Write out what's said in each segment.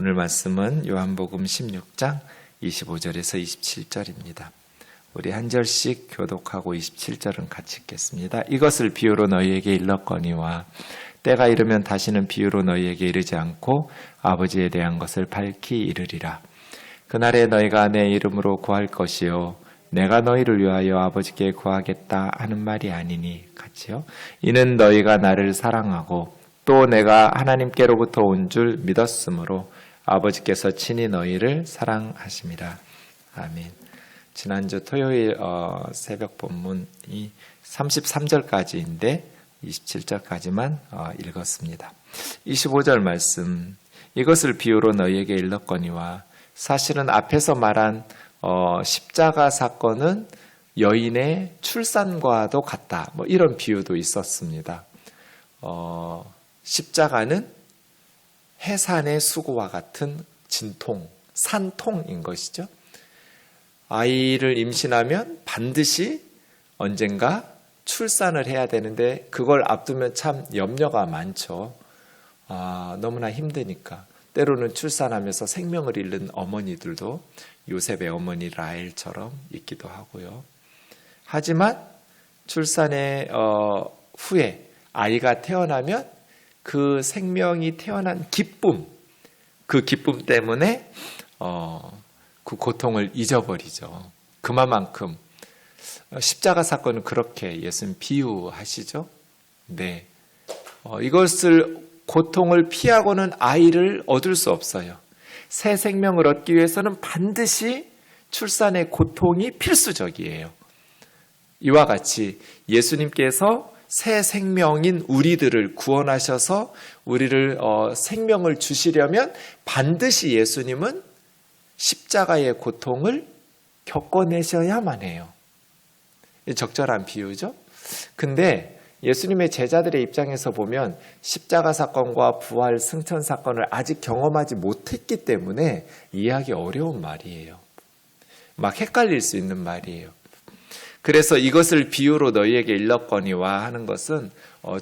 오늘 말씀은 요한복음 16장 25절에서 27절입니다. 우리 한 절씩 교독하고 27절은 같이 읽겠습니다. 이것을 비유로 너희에게 일렀거니와 때가 이르면 다시는 비유로 너희에게 이르지 않고 아버지에 대한 것을 밝히 이르리라. 그날에 너희가 내 이름으로 구할 것이요 내가 너희를 위하여 아버지께 구하겠다 하는 말이 아니니 같이요. 이는 너희가 나를 사랑하고 또 내가 하나님께로부터 온 줄 믿었으므로 아버지께서 친히 너희를 사랑하심이라. 아멘. 지난주 토요일 새벽 본문이 33절까지인데 27절까지만 읽었습니다. 25절 말씀, 이것을 비유로 너희에게 일렀거니와 사실은 앞에서 말한 십자가 사건은 여인의 출산과도 같다. 이런 비유도 있었습니다. 십자가는 해산의 수고와 같은 진통, 산통인 것이죠. 아이를 임신하면 반드시 언젠가 출산을 해야 되는데 그걸 앞두면 참 염려가 많죠. 너무나 힘드니까. 때로는 출산하면서 생명을 잃는 어머니들도 요셉의 어머니 라헬처럼 있기도 하고요. 하지만 출산의 후에 아이가 태어나면 그 생명이 태어난 기쁨, 그 기쁨 때문에 그 고통을 잊어버리죠. 그만큼 십자가 사건은 그렇게 예수님 비유하시죠. 네, 이것을 고통을 피하고는 아이를 얻을 수 없어요. 새 생명을 얻기 위해서는 반드시 출산의 고통이 필수적이에요. 이와 같이 예수님께서 새 생명인 우리들을 구원하셔서 우리를 생명을 주시려면 반드시 예수님은 십자가의 고통을 겪어내셔야만 해요. 적절한 비유죠. 근데 예수님의 제자들의 입장에서 보면 십자가 사건과 부활 승천 사건을 아직 경험하지 못했기 때문에 이해하기 어려운 말이에요. 막 헷갈릴 수 있는 말이에요. 그래서 이것을 비유로 너희에게 일렀거니와 하는 것은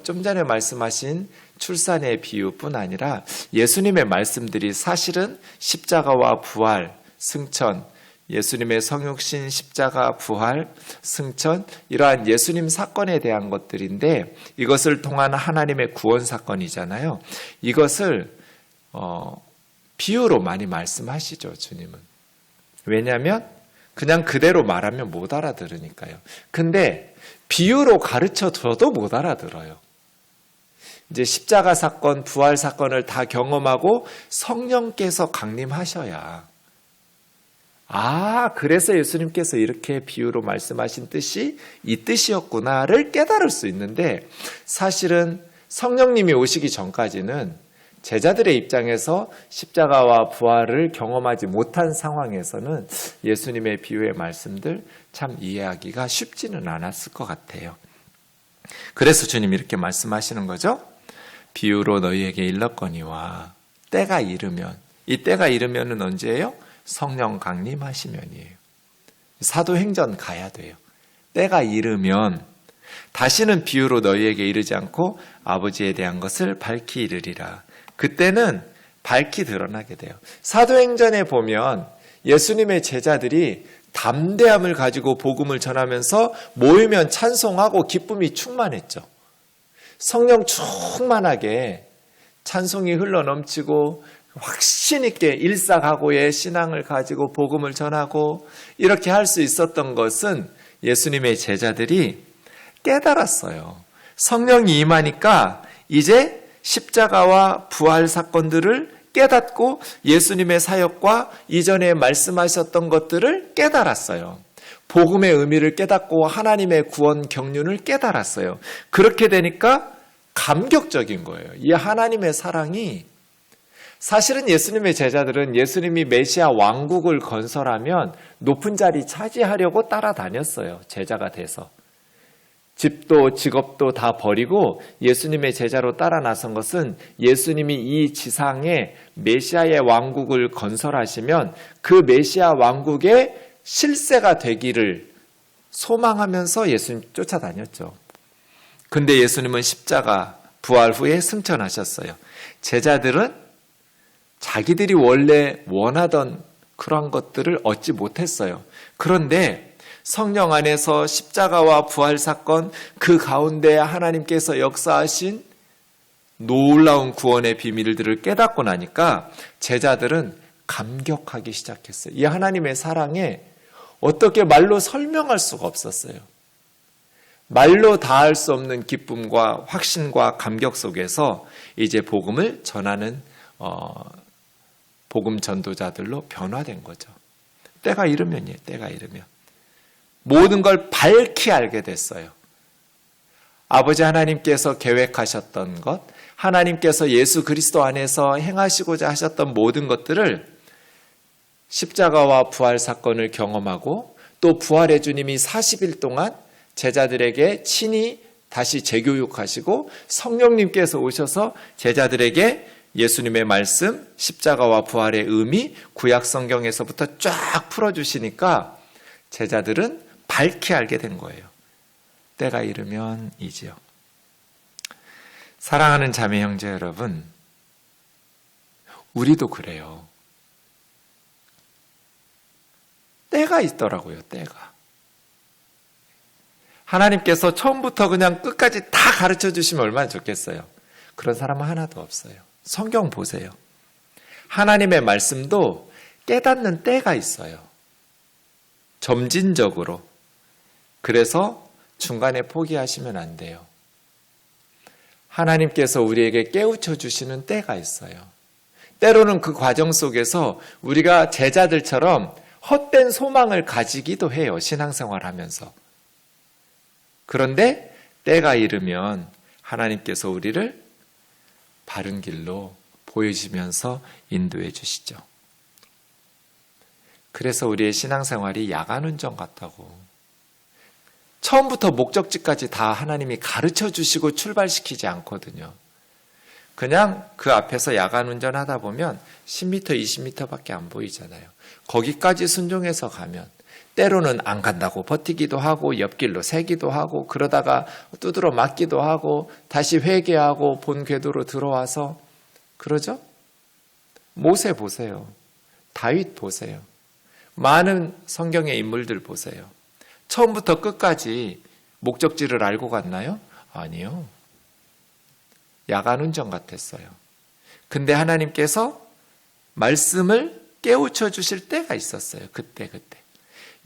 좀 전에 말씀하신 출산의 비유뿐 아니라 예수님의 말씀들이 사실은 십자가와 부활, 승천, 예수님의 성육신, 십자가, 부활, 승천 이러한 예수님 사건에 대한 것들인데 이것을 통한 하나님의 구원 사건이잖아요. 이것을 비유로 많이 말씀하시죠, 주님은. 왜냐하면 그냥 그대로 말하면 못 알아들으니까요. 근데 비유로 가르쳐 줘도 못 알아들어요. 이제 십자가 사건, 부활 사건을 다 경험하고 성령께서 강림하셔야 그래서 예수님께서 이렇게 비유로 말씀하신 뜻이 이 뜻이었구나를 깨달을 수 있는데 사실은 성령님이 오시기 전까지는 제자들의 입장에서 십자가와 부활을 경험하지 못한 상황에서는 예수님의 비유의 말씀들 참 이해하기가 쉽지는 않았을 것 같아요. 그래서 주님 이렇게 말씀하시는 거죠. 비유로 너희에게 일렀거니와 때가 이르면, 이 때가 이르면은 언제예요? 성령 강림하시면이에요. 사도행전 가야 돼요. 때가 이르면 다시는 비유로 너희에게 이르지 않고 아버지에 대한 것을 밝히 이르리라. 그때는 밝히 드러나게 돼요. 사도행전에 보면 예수님의 제자들이 담대함을 가지고 복음을 전하면서 모이면 찬송하고 기쁨이 충만했죠. 성령 충만하게 찬송이 흘러넘치고 확신 있게 일사각오의 신앙을 가지고 복음을 전하고 이렇게 할 수 있었던 것은 예수님의 제자들이 깨달았어요. 성령이 임하니까 이제 십자가와 부활 사건들을 깨닫고 예수님의 사역과 이전에 말씀하셨던 것들을 깨달았어요. 복음의 의미를 깨닫고 하나님의 구원 경륜을 깨달았어요. 그렇게 되니까 감격적인 거예요. 이 하나님의 사랑이 사실은 예수님의 제자들은 예수님이 메시아 왕국을 건설하면 높은 자리 차지하려고 따라다녔어요. 제자가 돼서. 집도 직업도 다 버리고 예수님의 제자로 따라 나선 것은 예수님이 이 지상에 메시아의 왕국을 건설하시면 그 메시아 왕국의 실세가 되기를 소망하면서 예수님 쫓아다녔죠. 근데 예수님은 십자가 부활 후에 승천하셨어요. 제자들은 자기들이 원래 원하던 그런 것들을 얻지 못했어요. 그런데 성령 안에서 십자가와 부활 사건, 그 가운데 하나님께서 역사하신 놀라운 구원의 비밀들을 깨닫고 나니까 제자들은 감격하기 시작했어요. 이 하나님의 사랑에 어떻게 말로 설명할 수가 없었어요. 말로 다할 수 없는 기쁨과 확신과 감격 속에서 이제 복음을 전하는 복음 전도자들로 변화된 거죠. 때가 이르면이에요. 때가 이르면. 모든 걸 밝히 알게 됐어요. 아버지 하나님께서 계획하셨던 것, 하나님께서 예수 그리스도 안에서 행하시고자 하셨던 모든 것들을 십자가와 부활 사건을 경험하고 또 부활의 주님이 40일 동안 제자들에게 친히 다시 재교육하시고 성령님께서 오셔서 제자들에게 예수님의 말씀, 십자가와 부활의 의미, 구약 성경에서부터 쫙 풀어주시니까 제자들은 밝히 알게 된 거예요. 때가 이르면 이지요. 사랑하는 자매 형제 여러분, 우리도 그래요. 때가 있더라고요, 때가. 하나님께서 처음부터 그냥 끝까지 다 가르쳐 주시면 얼마나 좋겠어요. 그런 사람은 하나도 없어요. 성경 보세요. 하나님의 말씀도 깨닫는 때가 있어요. 점진적으로. 그래서 중간에 포기하시면 안 돼요. 하나님께서 우리에게 깨우쳐 주시는 때가 있어요. 때로는 그 과정 속에서 우리가 제자들처럼 헛된 소망을 가지기도 해요. 신앙생활 하면서. 그런데 때가 이르면 하나님께서 우리를 바른 길로 보여주면서 인도해 주시죠. 그래서 우리의 신앙생활이 야간운전 같다고. 처음부터 목적지까지 다 하나님이 가르쳐 주시고 출발시키지 않거든요. 그냥 그 앞에서 야간운전 하다 보면 10m, 20m밖에 안 보이잖아요. 거기까지 순종해서 가면 때로는 안 간다고 버티기도 하고 옆길로 새기도 하고 그러다가 두드러 맞기도 하고 다시 회개하고 본 궤도로 들어와서 그러죠? 모세 보세요. 다윗 보세요. 많은 성경의 인물들 보세요. 처음부터 끝까지 목적지를 알고 갔나요? 아니요. 야간운전 같았어요. 근데 하나님께서 말씀을 깨우쳐 주실 때가 있었어요. 그때.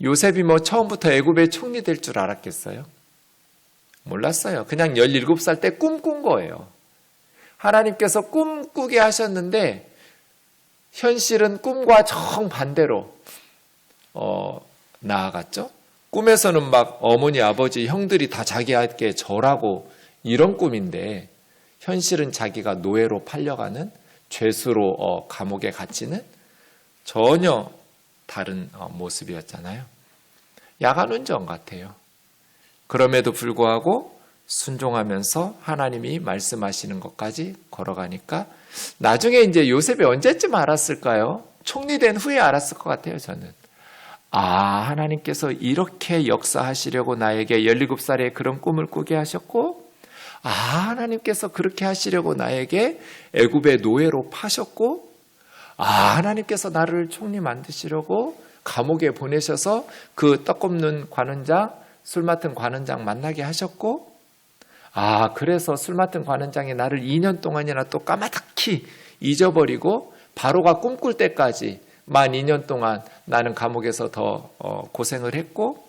요셉이 뭐 처음부터 애굽의 총리 될 줄 알았겠어요? 몰랐어요. 그냥 17살 때 꿈꾼 거예요. 하나님께서 꿈꾸게 하셨는데 현실은 꿈과 정반대로 나아갔죠. 꿈에서는 막 어머니, 아버지, 형들이 다 자기에게 절하고 이런 꿈인데 현실은 자기가 노예로 팔려가는 죄수로 감옥에 갇히는 전혀 다른 모습이었잖아요. 야간운전 같아요. 그럼에도 불구하고 순종하면서 하나님이 말씀하시는 것까지 걸어가니까 나중에 이제 요셉이 언제쯤 알았을까요? 총리된 후에 알았을 것 같아요, 저는. 하나님께서 이렇게 역사하시려고 나에게 17살에 그런 꿈을 꾸게 하셨고, 하나님께서 그렇게 하시려고 나에게 애굽의 노예로 파셨고, 하나님께서 나를 총리 만드시려고 감옥에 보내셔서 그 떡 굽는 관원장, 술 맡은 관원장 만나게 하셨고, 그래서 술 맡은 관원장이 나를 2년 동안이나 또 까마득히 잊어버리고 바로가 꿈꿀 때까지 만 2년 동안 나는 감옥에서 더 고생을 했고,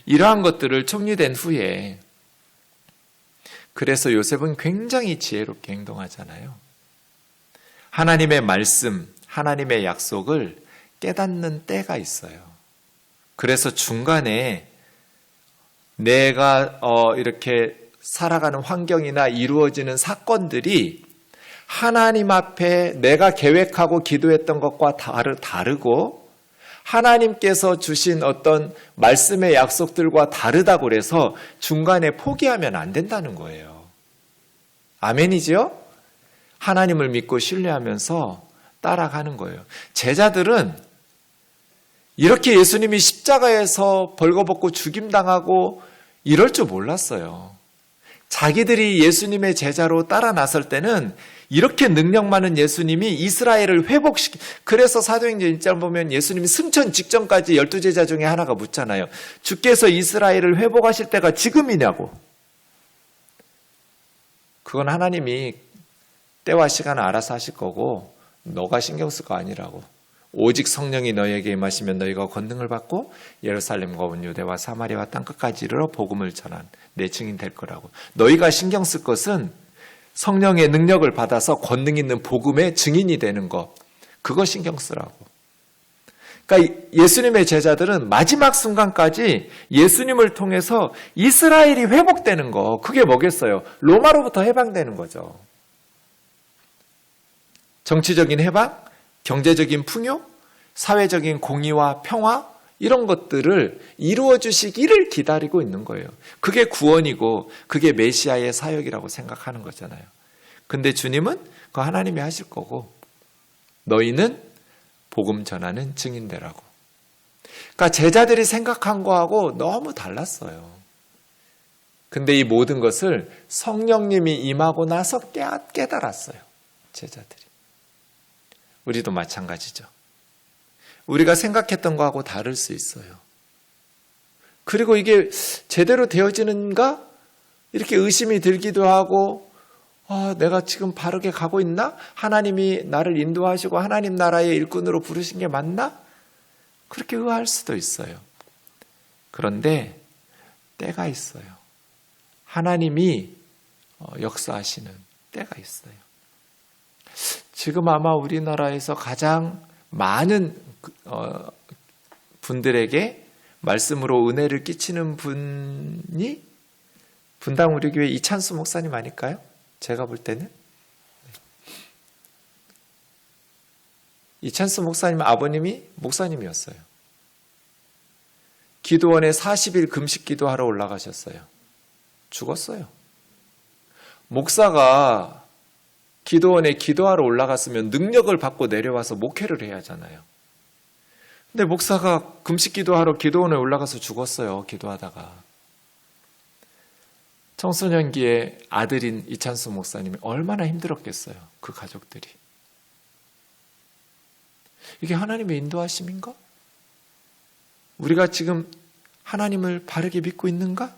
이러한 것들을 총리된 후에 그래서 요셉은 굉장히 지혜롭게 행동하잖아요. 하나님의 말씀, 하나님의 약속을 깨닫는 때가 있어요. 그래서 중간에 내가 이렇게 살아가는 환경이나 이루어지는 사건들이 하나님 앞에 내가 계획하고 기도했던 것과 다르고 하나님께서 주신 어떤 말씀의 약속들과 다르다고 그래서 중간에 포기하면 안 된다는 거예요. 아멘이지요? 하나님을 믿고 신뢰하면서 따라가는 거예요. 제자들은 이렇게 예수님이 십자가에서 벌거벗고 죽임당하고 이럴 줄 몰랐어요. 자기들이 예수님의 제자로 따라 나설 때는 이렇게 능력 많은 예수님이 이스라엘을 그래서 사도행전 1장 보면 예수님이 승천 직전까지 12제자 중에 하나가 묻잖아요. 주께서 이스라엘을 회복하실 때가 지금이냐고. 그건 하나님이 때와 시간을 알아서 하실 거고 너가 신경 쓸 거 아니라고. 오직 성령이 너희에게 임하시면 너희가 권능을 받고 예루살렘과 온 유대와 사마리아와 땅끝까지 이르러 복음을 전한 내 증인 될 거라고. 너희가 신경 쓸 것은 성령의 능력을 받아서 권능 있는 복음의 증인이 되는 것. 그거 신경 쓰라고. 그러니까 예수님의 제자들은 마지막 순간까지 예수님을 통해서 이스라엘이 회복되는 거. 그게 뭐겠어요? 로마로부터 해방되는 거죠. 정치적인 해방, 경제적인 풍요, 사회적인 공의와 평화 이런 것들을 이루어 주시기를 기다리고 있는 거예요. 그게 구원이고 그게 메시아의 사역이라고 생각하는 거잖아요. 근데 주님은 그거 하나님이 하실 거고 너희는 복음 전하는 증인되라고. 그러니까 제자들이 생각한 거하고 너무 달랐어요. 근데 이 모든 것을 성령님이 임하고 나서 깨달았어요. 제자들이. 우리도 마찬가지죠. 우리가 생각했던 거하고 다를 수 있어요. 그리고 이게 제대로 되어지는가? 이렇게 의심이 들기도 하고 내가 지금 바르게 가고 있나? 하나님이 나를 인도하시고 하나님 나라의 일꾼으로 부르신 게 맞나? 그렇게 의아할 수도 있어요. 그런데 때가 있어요. 하나님이 역사하시는 때가 있어요. 지금 아마 우리나라에서 가장 많은 분들에게 말씀으로 은혜를 끼치는 분이 분당 우리 교회 이찬수 목사님 아닐까요? 제가 볼 때는. 이찬수 목사님 아버님이 목사님이었어요. 기도원에 40일 금식 기도하러 올라가셨어요. 죽었어요. 목사가 기도원에 기도하러 올라갔으면 능력을 받고 내려와서 목회를 해야 하잖아요. 근데 목사가 금식 기도하러 기도원에 올라가서 죽었어요. 기도하다가. 청소년기에 아들인 이찬수 목사님이 얼마나 힘들었겠어요. 그 가족들이. 이게 하나님의 인도하심인가? 우리가 지금 하나님을 바르게 믿고 있는가?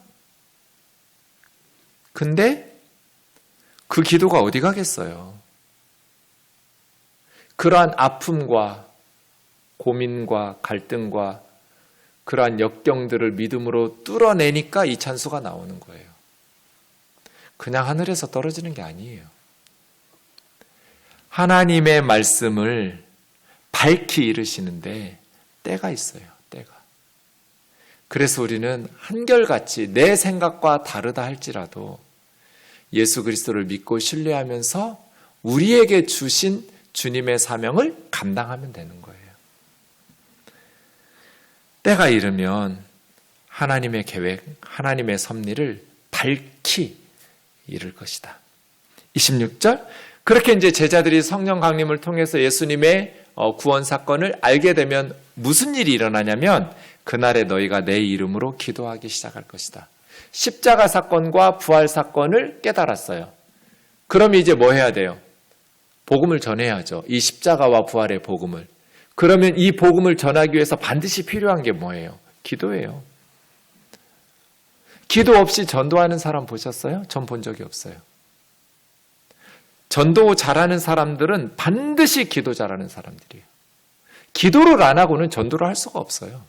근데 그 기도가 어디 가겠어요? 그러한 아픔과 고민과 갈등과 그러한 역경들을 믿음으로 뚫어내니까 이찬수가 나오는 거예요. 그냥 하늘에서 떨어지는 게 아니에요. 하나님의 말씀을 밝히 이르시는데 때가 있어요. 때가. 그래서 우리는 한결같이 내 생각과 다르다 할지라도 예수 그리스도를 믿고 신뢰하면서 우리에게 주신 주님의 사명을 감당하면 되는 거예요. 때가 이르면 하나님의 계획, 하나님의 섭리를 밝히 이룰 것이다. 26절. 그렇게 이제 제자들이 성령 강림을 통해서 예수님의 구원 사건을 알게 되면 무슨 일이 일어나냐면 그날에 너희가 내 이름으로 기도하기 시작할 것이다. 십자가 사건과 부활 사건을 깨달았어요. 그럼 이제 뭐 해야 돼요? 복음을 전해야죠. 이 십자가와 부활의 복음을. 그러면 이 복음을 전하기 위해서 반드시 필요한 게 뭐예요? 기도예요. 기도 없이 전도하는 사람 보셨어요? 전 본 적이 없어요. 전도 잘하는 사람들은 반드시 기도 잘하는 사람들이에요. 기도를 안 하고는 전도를 할 수가 없어요.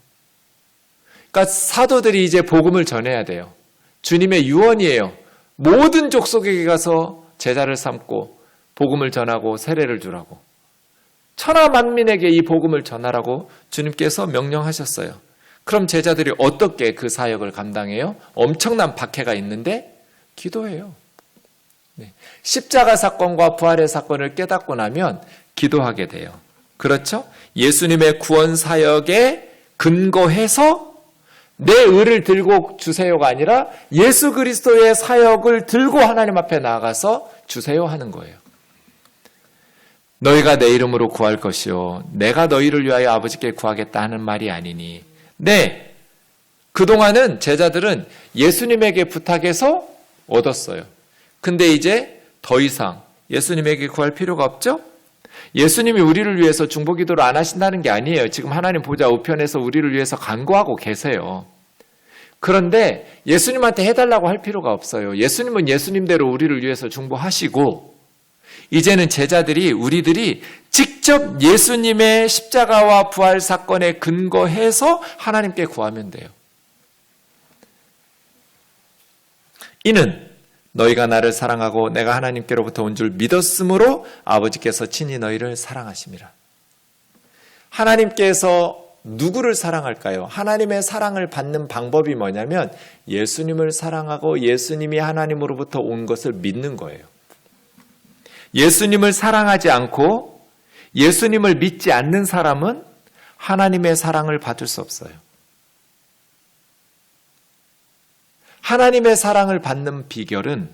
그러니까 사도들이 이제 복음을 전해야 돼요. 주님의 유언이에요. 모든 족속에게 가서 제자를 삼고 복음을 전하고 세례를 주라고. 천하 만민에게 이 복음을 전하라고 주님께서 명령하셨어요. 그럼 제자들이 어떻게 그 사역을 감당해요? 엄청난 박해가 있는데 기도해요. 네. 십자가 사건과 부활의 사건을 깨닫고 나면 기도하게 돼요. 그렇죠? 예수님의 구원 사역에 근거해서 내 의를 들고 주세요가 아니라 예수 그리스도의 사역을 들고 하나님 앞에 나아가서 주세요 하는 거예요. 너희가 내 이름으로 구할 것이요 내가 너희를 위하여 아버지께 구하겠다 하는 말이 아니니. 네, 그동안은 제자들은 예수님에게 부탁해서 얻었어요. 근데 이제 더 이상 예수님에게 구할 필요가 없죠? 예수님이 우리를 위해서 중보기도를 안 하신다는 게 아니에요. 지금 하나님 보좌 우편에서 우리를 위해서 간구하고 계세요. 그런데 예수님한테 해달라고 할 필요가 없어요. 예수님은 예수님대로 우리를 위해서 중보하시고, 이제는 제자들이, 우리들이 직접 예수님의 십자가와 부활 사건에 근거해서 하나님께 구하면 돼요. 이는 너희가 나를 사랑하고 내가 하나님께로부터 온 줄 믿었으므로 아버지께서 친히 너희를 사랑하심이라. 하나님께서 누구를 사랑할까요? 하나님의 사랑을 받는 방법이 뭐냐면 예수님을 사랑하고 예수님이 하나님으로부터 온 것을 믿는 거예요. 예수님을 사랑하지 않고 예수님을 믿지 않는 사람은 하나님의 사랑을 받을 수 없어요. 하나님의 사랑을 받는 비결은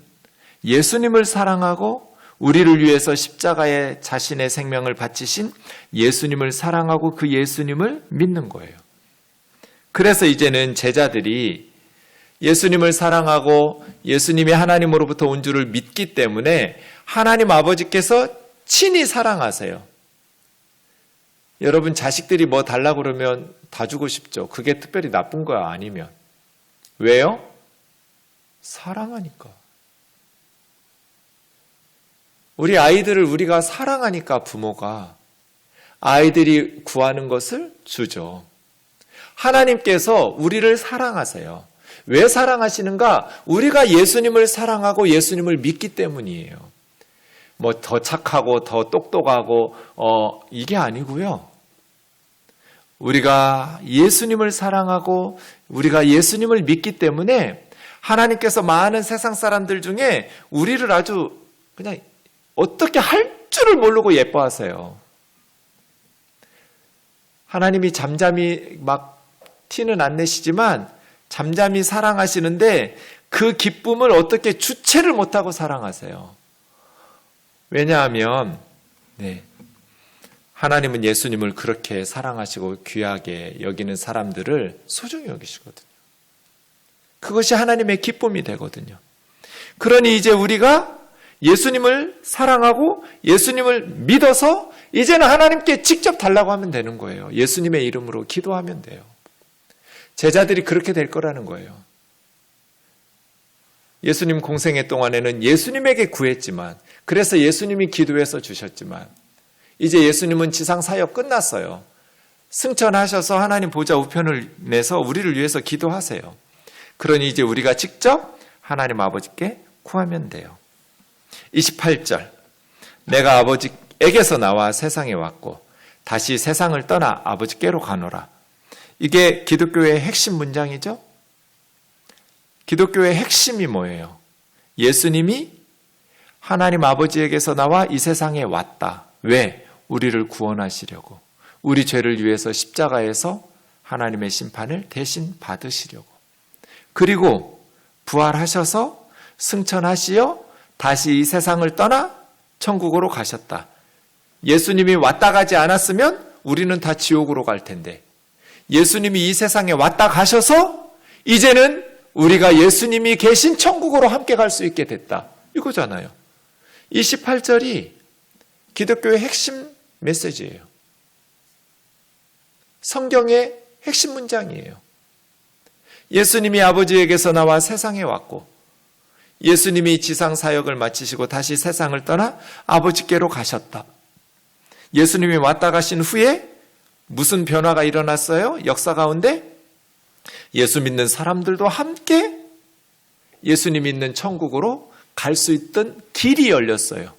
예수님을 사랑하고 우리를 위해서 십자가에 자신의 생명을 바치신 예수님을 사랑하고 그 예수님을 믿는 거예요. 그래서 이제는 제자들이 예수님을 사랑하고 예수님이 하나님으로부터 온 줄을 믿기 때문에 하나님 아버지께서 친히 사랑하세요. 여러분, 자식들이 뭐 달라고 그러면 다 주고 싶죠. 그게 특별히 나쁜 거야, 아니면. 왜요? 사랑하니까. 우리 아이들을 우리가 사랑하니까 부모가 아이들이 구하는 것을 주죠. 하나님께서 우리를 사랑하세요. 왜 사랑하시는가? 우리가 예수님을 사랑하고 예수님을 믿기 때문이에요. 뭐 더 착하고 더 똑똑하고 이게 아니고요. 우리가 예수님을 사랑하고 우리가 예수님을 믿기 때문에 하나님께서 많은 세상 사람들 중에 우리를 아주 그냥 어떻게 할 줄을 모르고 예뻐하세요. 하나님이 잠잠히 막 티는 안 내시지만 잠잠히 사랑하시는데 그 기쁨을 어떻게 주체를 못하고 사랑하세요. 왜냐하면 하나님은 예수님을 그렇게 사랑하시고 귀하게 여기는 사람들을 소중히 여기시거든요. 그것이 하나님의 기쁨이 되거든요. 그러니 이제 우리가 예수님을 사랑하고 예수님을 믿어서 이제는 하나님께 직접 달라고 하면 되는 거예요. 예수님의 이름으로 기도하면 돼요. 제자들이 그렇게 될 거라는 거예요. 예수님 공생애 동안에는 예수님에게 구했지만, 그래서 예수님이 기도해서 주셨지만, 이제 예수님은 지상 사역 끝났어요. 승천하셔서 하나님 보좌 우편을 내서 우리를 위해서 기도하세요. 그러니 이제 우리가 직접 하나님 아버지께 구하면 돼요. 28절, 내가 아버지에게서 나와 세상에 왔고 다시 세상을 떠나 아버지께로 가노라. 이게 기독교의 핵심 문장이죠. 기독교의 핵심이 뭐예요? 예수님이 하나님 아버지에게서 나와 이 세상에 왔다. 왜? 우리를 구원하시려고. 우리 죄를 위해서 십자가에서 하나님의 심판을 대신 받으시려고. 그리고 부활하셔서 승천하시어 다시 이 세상을 떠나 천국으로 가셨다. 예수님이 왔다 가지 않았으면 우리는 다 지옥으로 갈 텐데, 예수님이 이 세상에 왔다 가셔서 이제는 우리가 예수님이 계신 천국으로 함께 갈 수 있게 됐다. 이거잖아요. 이 18절이 기독교의 핵심 메시지예요. 성경의 핵심 문장이에요. 예수님이 아버지에게서 나와 세상에 왔고 예수님이 지상 사역을 마치시고 다시 세상을 떠나 아버지께로 가셨다. 예수님이 왔다 가신 후에 무슨 변화가 일어났어요? 역사 가운데 예수 믿는 사람들도 함께 예수님 있는 천국으로 갈 수 있던 길이 열렸어요.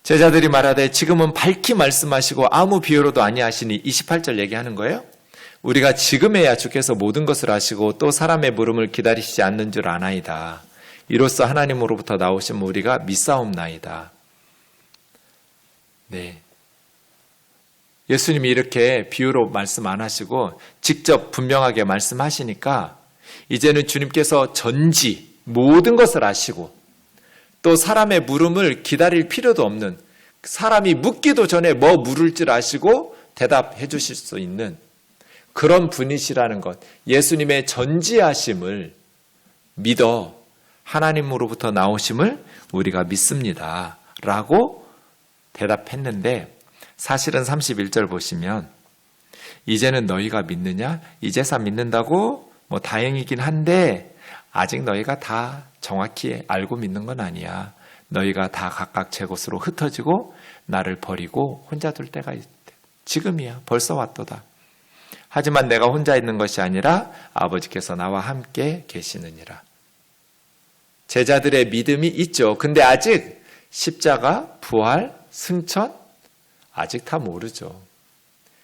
제자들이 말하되 지금은 밝히 말씀하시고 아무 비유로도 아니하시니 28절 얘기하는 거예요. 우리가 지금에야 주께서 모든 것을 아시고 또 사람의 물음을 기다리시지 않는 줄 아나이다. 이로써 하나님으로부터 나오신 우리가 믿사옵나이다. 네. 예수님이 이렇게 비유로 말씀 안 하시고 직접 분명하게 말씀하시니까 이제는 주님께서 전지 모든 것을 아시고 또 사람의 물음을 기다릴 필요도 없는, 사람이 묻기도 전에 뭐 물을 줄 아시고 대답해 주실 수 있는 그런 분이시라는 것, 예수님의 전지하심을 믿어 하나님으로부터 나오심을 우리가 믿습니다. 라고 대답했는데 사실은 31절 보시면 이제는 너희가 믿느냐? 이제서 믿는다고 뭐 다행이긴 한데 아직 너희가 다 정확히 알고 믿는 건 아니야. 너희가 다 각각 제 곳으로 흩어지고 나를 버리고 혼자 둘 때가 있대. 지금이야. 벌써 왔도다. 하지만 내가 혼자 있는 것이 아니라 아버지께서 나와 함께 계시느니라. 제자들의 믿음이 있죠. 근데 아직 십자가, 부활, 승천 아직 다 모르죠.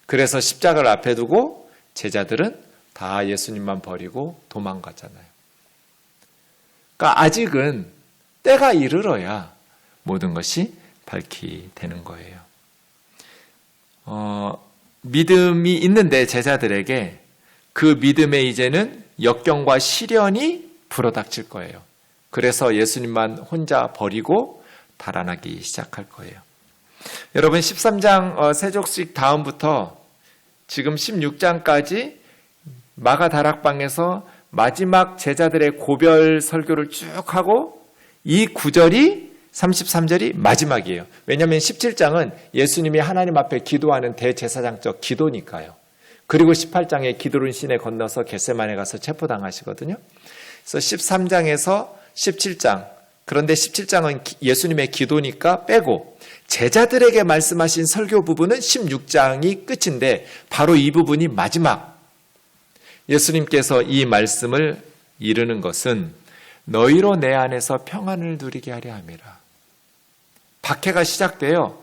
그래서 십자가를 앞에 두고 제자들은 다 예수님만 버리고 도망가잖아요. 그러니까 아직은 때가 이르러야 모든 것이 밝히되는 거예요. 믿음이 있는데 제자들에게 그 믿음에 이제는 역경과 시련이 불어닥칠 거예요. 그래서 예수님만 혼자 버리고 달아나기 시작할 거예요. 여러분 13장 세족식 다음부터 지금 16장까지 마가 다락방에서 마지막 제자들의 고별 설교를 쭉 하고 이 9절이 33절이 마지막이에요. 왜냐하면 17장은 예수님이 하나님 앞에 기도하는 대제사장적 기도니까요. 그리고 18장에 기드론 시내 건너서 겟세마네 가서 체포당하시거든요. 그래서 13장에서 17장, 그런데 17장은 예수님의 기도니까 빼고 제자들에게 말씀하신 설교 부분은 16장이 끝인데 바로 이 부분이 마지막. 예수님께서 이 말씀을 이르는 것은 너희로 내 안에서 평안을 누리게 하려 함이라. 박해가 시작돼요.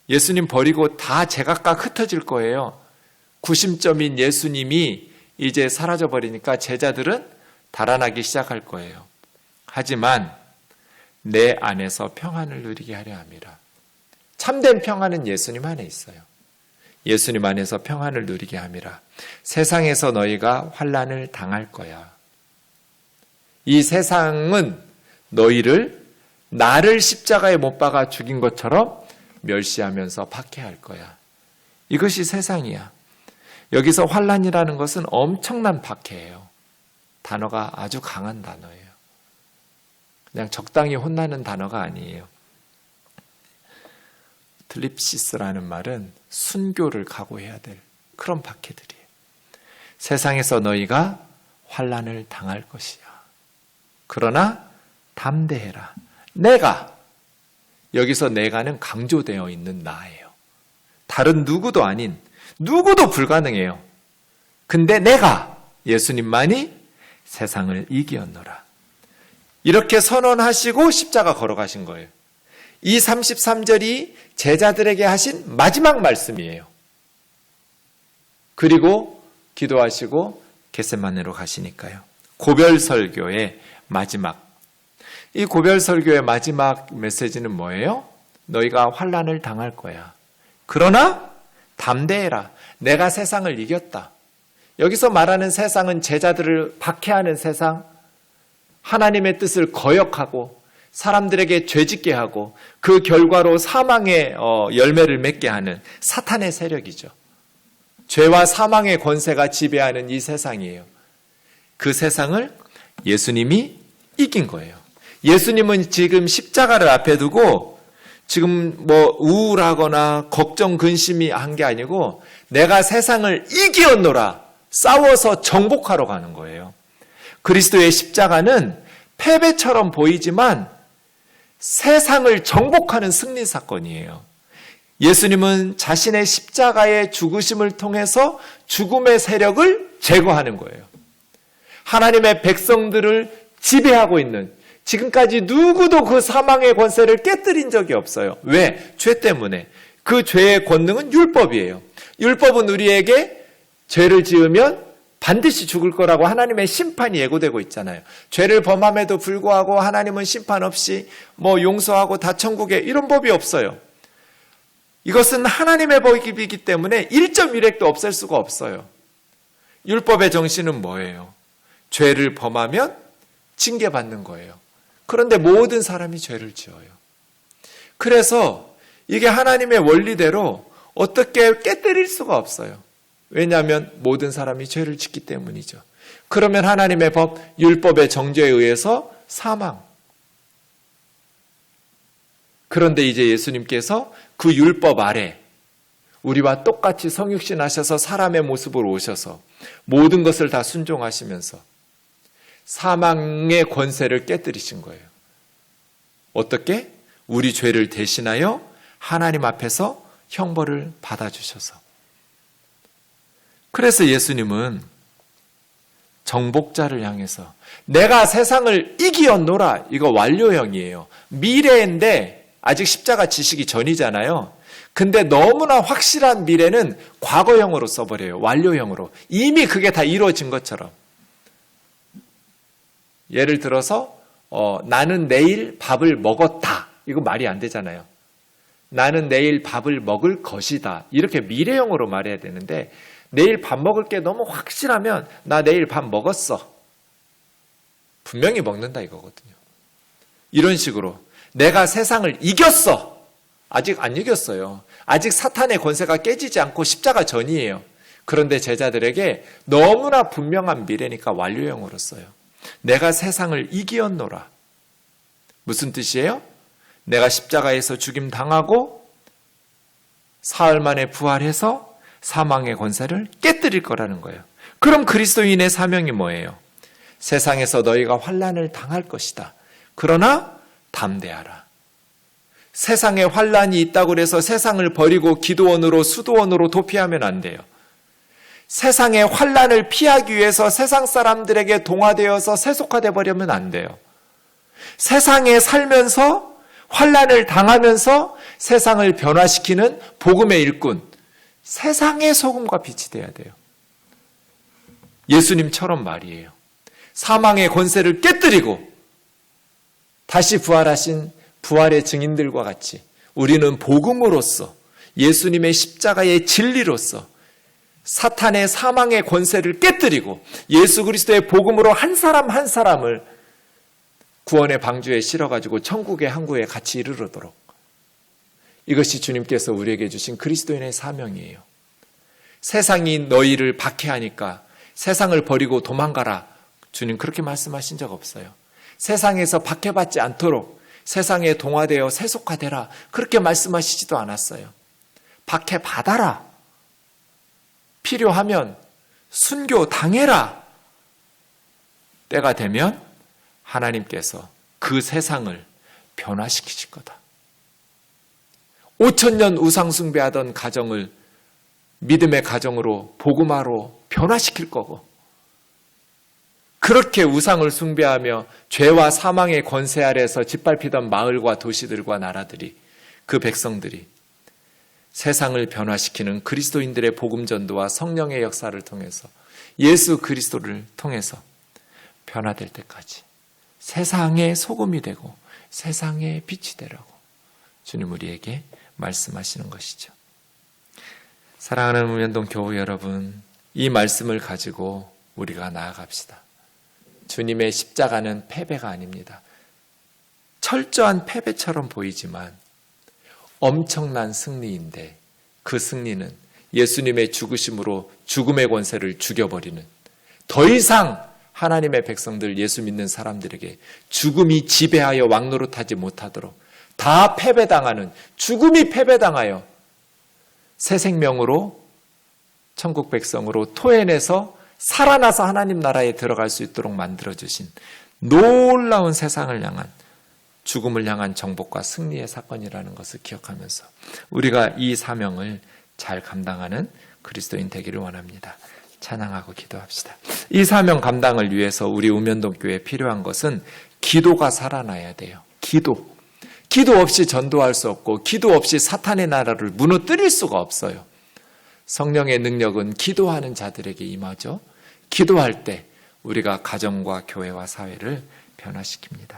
예수님 버리고 다 제각각 흩어질 거예요. 구심점인 예수님이 이제 사라져버리니까 제자들은 달아나기 시작할 거예요. 하지만 내 안에서 평안을 누리게 하려 함이라. 참된 평안은 예수님 안에 있어요. 예수님 안에서 평안을 누리게 함이라. 세상에서 너희가 환난을 당할 거야. 이 세상은 너희를 나를 십자가에 못 박아 죽인 것처럼 멸시하면서 박해할 거야. 이것이 세상이야. 여기서 환난이라는 것은 엄청난 박해예요. 단어가 아주 강한 단어예요. 그냥 적당히 혼나는 단어가 아니에요. 틀립시스라는 말은 순교를 각오해야 될 그런 박해들이에요. 세상에서 너희가 환난을 당할 것이야. 그러나 담대해라. 내가, 여기서 내가는 강조되어 있는 나예요. 다른 누구도 아닌, 누구도 불가능해요. 근데 내가, 예수님만이 세상을 이기었노라. 이렇게 선언하시고 십자가 걸어가신 거예요. 이 33절이 제자들에게 하신 마지막 말씀이에요. 그리고 기도하시고 겟세마네로 가시니까요. 고별 설교의 마지막. 이 고별 설교의 마지막 메시지는 뭐예요? 너희가 환난을 당할 거야. 그러나 담대해라. 내가 세상을 이겼다. 여기서 말하는 세상은 제자들을 박해하는 세상, 하나님의 뜻을 거역하고 사람들에게 죄짓게 하고 그 결과로 사망의 열매를 맺게 하는 사탄의 세력이죠. 죄와 사망의 권세가 지배하는 이 세상이에요. 그 세상을 예수님이 이긴 거예요. 예수님은 지금 십자가를 앞에 두고 지금 뭐 우울하거나 걱정 근심이 한 게 아니고 내가 세상을 이기었노라. 싸워서 정복하러 가는 거예요. 그리스도의 십자가는 패배처럼 보이지만 세상을 정복하는 승리 사건이에요. 예수님은 자신의 십자가의 죽으심을 통해서 죽음의 세력을 제거하는 거예요. 하나님의 백성들을 지배하고 있는, 지금까지 누구도 그 사망의 권세를 깨뜨린 적이 없어요. 왜? 죄 때문에. 그 죄의 권능은 율법이에요. 율법은 우리에게 죄를 지으면 반드시 죽을 거라고 하나님의 심판이 예고되고 있잖아요. 죄를 범함에도 불구하고 하나님은 심판 없이 용서하고 다 천국에, 이런 법이 없어요. 이것은 하나님의 법이기 때문에 1.1핵도 없앨 수가 없어요. 율법의 정신은 뭐예요? 죄를 범하면 징계받는 거예요. 그런데 모든 사람이 죄를 지어요. 그래서 이게 하나님의 원리대로 어떻게 깨뜨릴 수가 없어요. 왜냐하면 모든 사람이 죄를 짓기 때문이죠. 그러면 하나님의 법, 율법의 정죄에 의해서 사망. 그런데 이제 예수님께서 그 율법 아래 우리와 똑같이 성육신 하셔서 사람의 모습으로 오셔서 모든 것을 다 순종하시면서 사망의 권세를 깨뜨리신 거예요. 어떻게? 우리 죄를 대신하여 하나님 앞에서 형벌을 받아주셔서. 그래서 예수님은 정복자를 향해서 내가 세상을 이기었노라. 이거 완료형이에요. 미래인데 아직 십자가 지시기 전이잖아요. 근데 너무나 확실한 미래는 과거형으로 써버려요. 완료형으로. 이미 그게 다 이루어진 것처럼. 예를 들어서 나는 내일 밥을 먹었다. 이거 말이 안 되잖아요. 나는 내일 밥을 먹을 것이다. 이렇게 미래형으로 말해야 되는데 내일 밥 먹을 게 너무 확실하면 나 내일 밥 먹었어. 분명히 먹는다 이거거든요. 이런 식으로 내가 세상을 이겼어. 아직 안 이겼어요. 아직 사탄의 권세가 깨지지 않고 십자가 전이에요. 그런데 제자들에게 너무나 분명한 미래니까 완료형으로 써요. 내가 세상을 이기었노라. 무슨 뜻이에요? 내가 십자가에서 죽임 당하고 사흘 만에 부활해서 사망의 권세를 깨뜨릴 거라는 거예요. 그럼 그리스도인의 사명이 뭐예요? 세상에서 너희가 환난을 당할 것이다. 그러나 담대하라. 세상에 환난이 있다고 해서 세상을 버리고 기도원으로 수도원으로 도피하면 안 돼요. 세상의 환난을 피하기 위해서 세상 사람들에게 동화되어서 세속화돼 버리면 안 돼요. 세상에 살면서 환난을 당하면서 세상을 변화시키는 복음의 일꾼, 세상의 소금과 빛이 돼야 돼요. 예수님처럼 말이에요. 사망의 권세를 깨뜨리고 다시 부활하신 부활의 증인들과 같이 우리는 복음으로써 예수님의 십자가의 진리로서 사탄의 사망의 권세를 깨뜨리고 예수 그리스도의 복음으로 한 사람 한 사람을 구원의 방주에 실어가지고 천국의 항구에 같이 이르도록, 이것이 주님께서 우리에게 주신 그리스도인의 사명이에요. 세상이 너희를 박해하니까 세상을 버리고 도망가라. 주님 그렇게 말씀하신 적 없어요. 세상에서 박해받지 않도록 세상에 동화되어 세속화되라. 그렇게 말씀하시지도 않았어요. 박해받아라. 필요하면 순교 당해라. 때가 되면 하나님께서 그 세상을 변화시키실 거다. 5,000년 우상 숭배하던 가정을 믿음의 가정으로 복음화로 변화시킬 거고, 그렇게 우상을 숭배하며 죄와 사망의 권세 아래에서 짓밟히던 마을과 도시들과 나라들이, 그 백성들이 세상을 변화시키는 그리스도인들의 복음 전도와 성령의 역사를 통해서 예수 그리스도를 통해서 변화될 때까지 세상의 소금이 되고 세상의 빛이 되라고 주님 우리에게 말씀하시는 것이죠. 사랑하는 우면동 교우 여러분, 이 말씀을 가지고 우리가 나아갑시다. 주님의 십자가는 패배가 아닙니다. 철저한 패배처럼 보이지만 엄청난 승리인데, 그 승리는 예수님의 죽으심으로 죽음의 권세를 죽여버리는, 더 이상 하나님의 백성들, 예수 믿는 사람들에게 죽음이 지배하여 왕노릇하지 못하도록 다 패배당하는, 죽음이 패배당하여 새 생명으로 천국 백성으로 토해내서 살아나서 하나님 나라에 들어갈 수 있도록 만들어주신 놀라운 세상을 향한, 죽음을 향한 정복과 승리의 사건이라는 것을 기억하면서 우리가 이 사명을 잘 감당하는 그리스도인 되기를 원합니다. 찬양하고 기도합시다. 이 사명 감당을 위해서 우리 우면동교회에 필요한 것은 기도가 살아나야 돼요. 기도 없이 전도할 수 없고 기도 없이 사탄의 나라를 무너뜨릴 수가 없어요. 성령의 능력은 기도하는 자들에게 임하죠. 기도할 때 우리가 가정과 교회와 사회를 변화시킵니다.